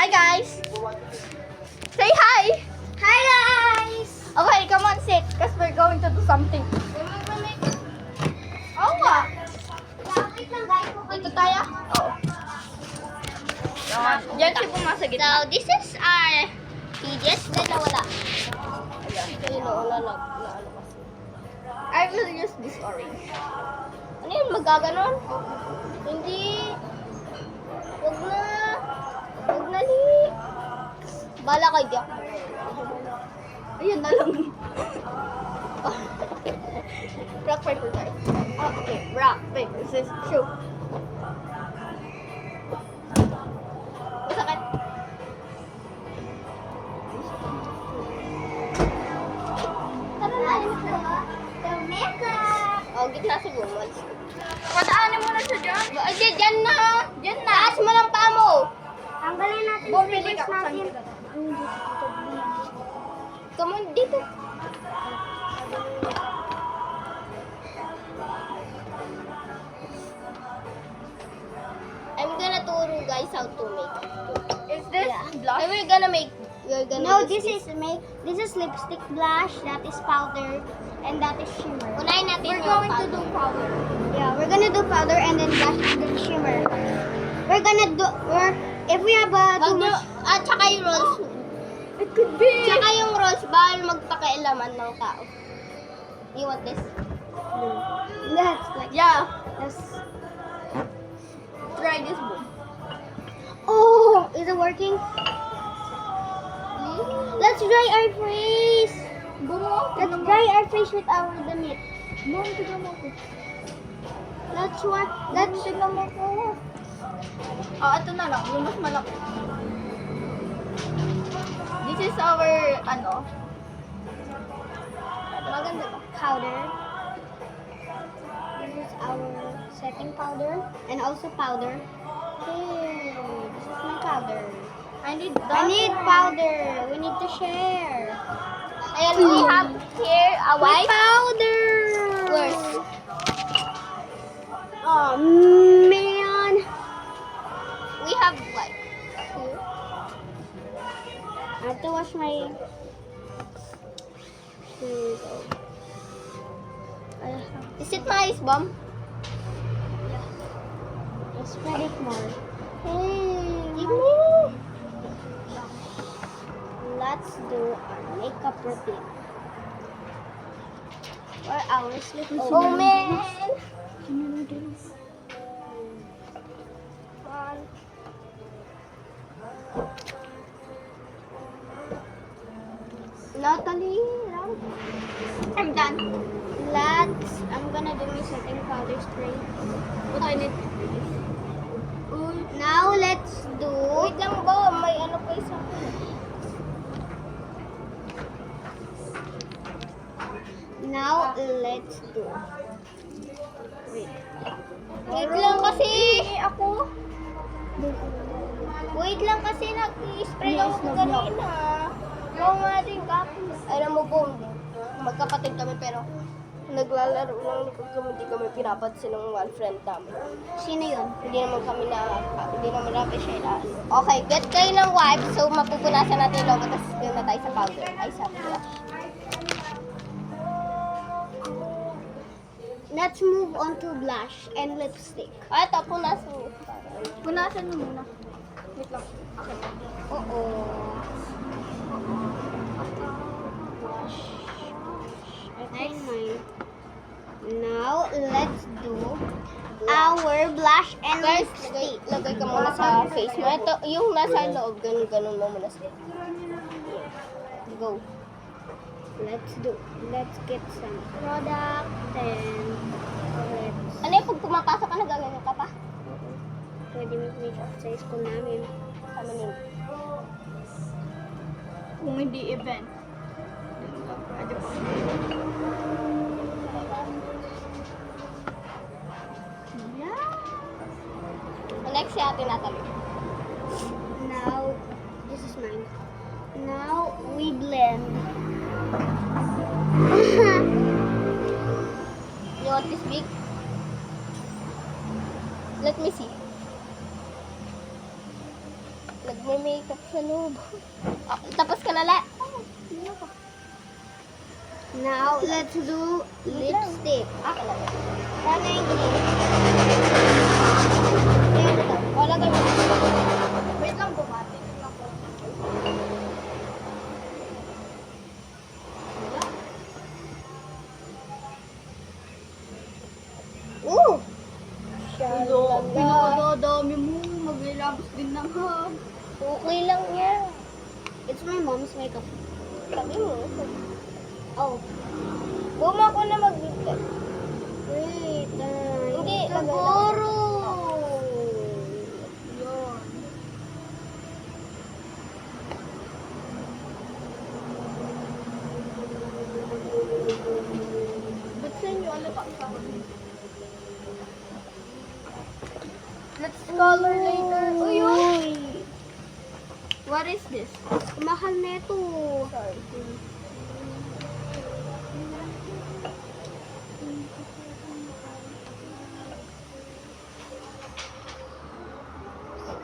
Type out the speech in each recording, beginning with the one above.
Hi guys! Say hi! Hi guys! Okay, come on, sit. Because we're going to do something. Oo nga. Wait lang guys. Dito tayo? Oo. Diyan siya pumasa So, gitna. this is our TDS na nawala. Ayun o, ano kasi. I will use this orange. Ano yun? Magaganon? Hindi. Huwag na. Huwag na li. Bala kayo di ako. Ayun na lang. Rock, paper, stone. Oh, okay. Rock, paper, scissors, shoot. Masakit. Tara na. The makeup. Oh, gitna siguro. Pataanin mo na siya dyan. Ay, dyan na. Dyan na. Taas mo lang pa mo. Tanggalin natin yung Bumili ribbons ka. natin. Come on, dito. I'm gonna turo guys how to make. Is this blush? And we're gonna make. No, this is lipstick blush, that is powder, and that is shimmer. Unahin natin We're yung going to do powder. Yeah, we're gonna do powder and then blush and then shimmer. If we have too much, At saka yung rolls. It could be. Tsaka yung rolls, bawal magpakialaman ng tao. You want this? that's like, Yeah. that's, Try this book. oh, is it working? Let's dry our face. Let's dry our face with our damit. Let's Tignan mo ko. Oh, ito na lang. Yung mas malaki. This is our, ano? Maganda ba? powder. This is our setting powder and also powder. Here, this is my powder. I need I that need one. powder. We need to share. And we have here a My white. powder. Where's? Oh man. We have white. Here. I have to wash my. Here we go. Is it nice, Mom? Let's spread it more. Give me. Let's do our makeup routine. For our sleep. Oh man. Natalie, I'm done. I'm gonna do my setting powder spray. What I need? Now let's do. Wait lang ba? May ano pa isa. Now let's do. Wait. Wait lang kasi. Ako. Wait lang kasi nag-spray lang ako kanina. Oo nga din kapon. Alam mo po, magkapatid kami pero naglalaro lang kami, hindi kami pinapansin ng one friend namin. Sino yun? Hindi naman namin siya inaano. Okay, get kayo ng wipe, so mapupunasan natin yung logo, tapos gawin na tayo sa powder. Ay, sa blush. Let's move on to blush and lipstick. Ay, ito, punasan mo. Punasan mo muna. Wait lang. Okay. Oo. Next. Now let's do our blush and Guys, lipstick. lagay ka muna sa face mo. Ito, yung nasa loob, ganun mo muna sa Go. Let's get some product and let's Ano yung pag pumapasok ka, nagaganyan ka pa? pwede mag-makeup sa school namin. Kami din. Kung hindi event. Pwede pa. Next si Ate Natalie. Now, this is mine. Now we blend. You want this big? Let me see. Nagme-make Tapos sa loob. Tapos ka na, Le. Now, let's do lipstick. Akin lang. Sana yung green. Ayan ito. O, lagay mo. Wait lang, bumati. Ooh! Pinakadadami mo. Maglilabas din naman. Okay lang yan. It's my mom's makeup. Sabi mo. Oh, Buma ko na mag... wait. Hindi, Siguro. Yun. Ba't sa inyo? Ano pa sa akin? Let's color later. Uy, Uy! what is this? Mahal na ito. Sorry.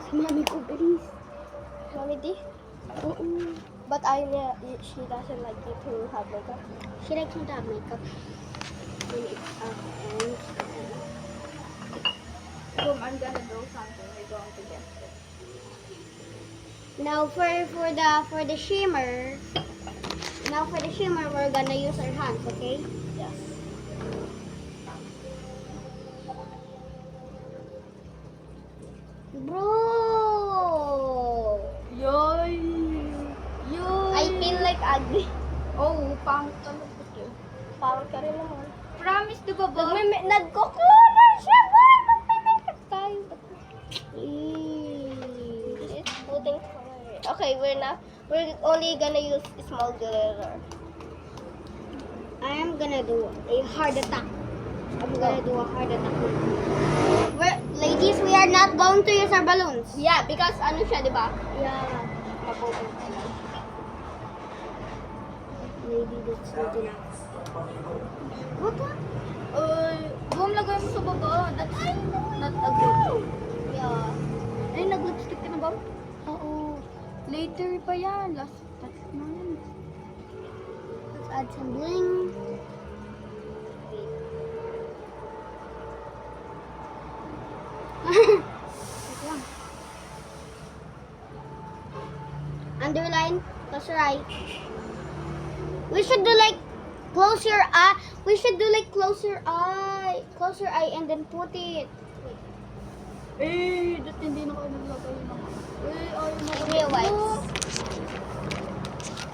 Si mami ko, bilis. Mami, di? Oo. But she doesn't like you to have makeup. She likes me to have makeup. When it's up and... Boom, I'm gonna do something. We're going to get it. Now for the shimmer. Now for the shimmer, we're gonna use our hands, okay? Yes. Bro! Yoy! Yoy! I feel like ugly. Oh, pangit talaga ito. Parang ka rin naman. Promise, di ba ba? Nagko-color siya, boy! Magme-makeup tayo. It's putting color. Okay, we're only gonna use small glitter. I am gonna do a heart attack. I'm gonna do a heart attack. Ladies, we are not going to use our balloons. Yeah, because ano siya, di ba? Yeah. Mabubog. Maybe that's not enough. What the? Boom, lagay mo sa baba. That's not a good. Yeah. Ay, nag-lipstick ka na ba? Oo. Later pa yan. Last touch na yan. Let's add some bling. Underline, close your eye. We should do like close your eye. We should do like close your eye and then put it. Eh, dati hindi na kayo naglagay ng... Eh, ayaw na. Give me a wipes.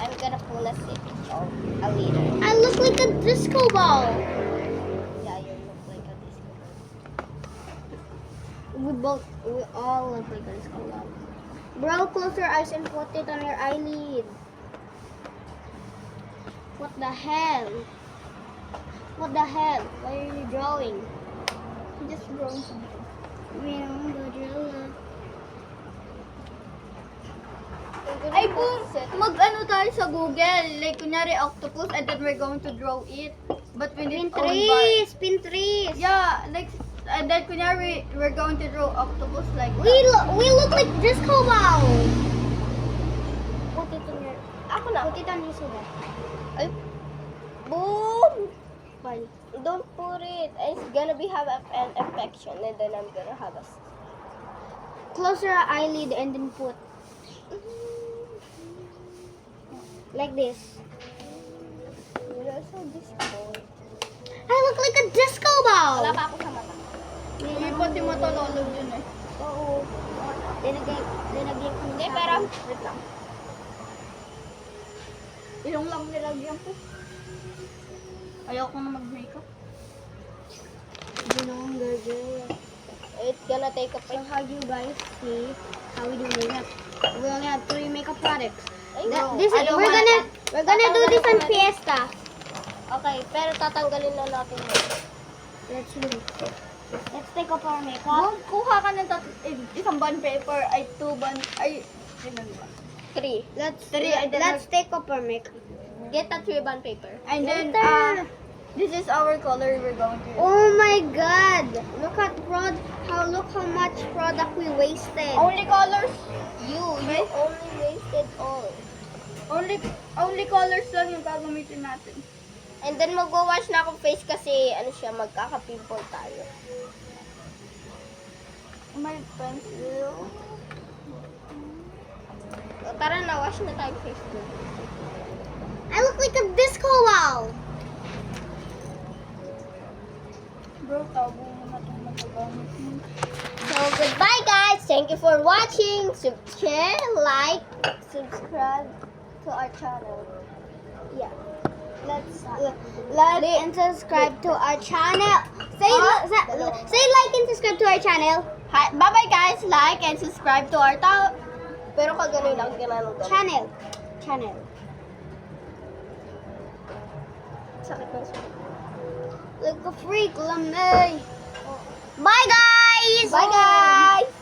I'm gonna pull a sip of a liter. I look like a disco ball. Yeah, you look like a disco. We all look like a disco ball. Bro, close your eyes and put it on your eyelid. What the hell? What the hell? Why are you drawing? Just drawing something. Ay, boom! Mag-ano tayo sa Google. Like, kunyari, octopus, and then we're going to draw it. But we need Pinterest! Pinterest! Yeah, like, and then kunyari, we're going to draw octopus like We look like disco ball. Put it on your... Ako na. Put it on your soda. Ay, boom! Bye. Don't put it. It's gonna have an infection, and then I'm gonna have a. Close your eyelid and then put. Like this. You're so disco. I look like a disco ball. Wala pa ako sa mata. Uy, pati mata lalog yun eh. Oo. Dinagay ko Hindi, na pero, sa- wait lang. Ilong lang nilagyan ko. Ayaw ko na mag-makeup. Longer, girl. It's gonna take a So how do you guys see how we do makeup? We only have 3 makeup products. Ay, That- no. this is, I don't we're want gonna that. we're gonna do this on Tatanggalin ko na- Fiesta. Okay, pero tatanggalin na natin yun. Let's do it. Let's take off our makeup. Boom, kuha ka ng isang bond paper, ay 2 bond, ay, ilan ba? 3. Let's take off our makeup. Get a 3 bond paper. And then, Later. this is our color we're going to use. Oh my God! Look how much product we wasted. Only colors? You only wasted all. Only colors lang yung gagamitin natin. And then magwa-wash na akong face kasi ano siya, magkaka-pimple tayo. My pencil. So, tara na, wash na tayo face ko. I look like a disco ball. Bro, tabo mo na itong magagamit mo. So, goodbye guys. Thank you for watching. Share, like, subscribe to our channel. Yeah. Let's like and subscribe to our channel. Say like and subscribe to our channel. Hi, bye-bye guys. Like and subscribe to our Pero kagano'n lang ginanong ganun. Channel. Sakit ng sulit. Like a freak, lamay. Bye guys. Bye guys!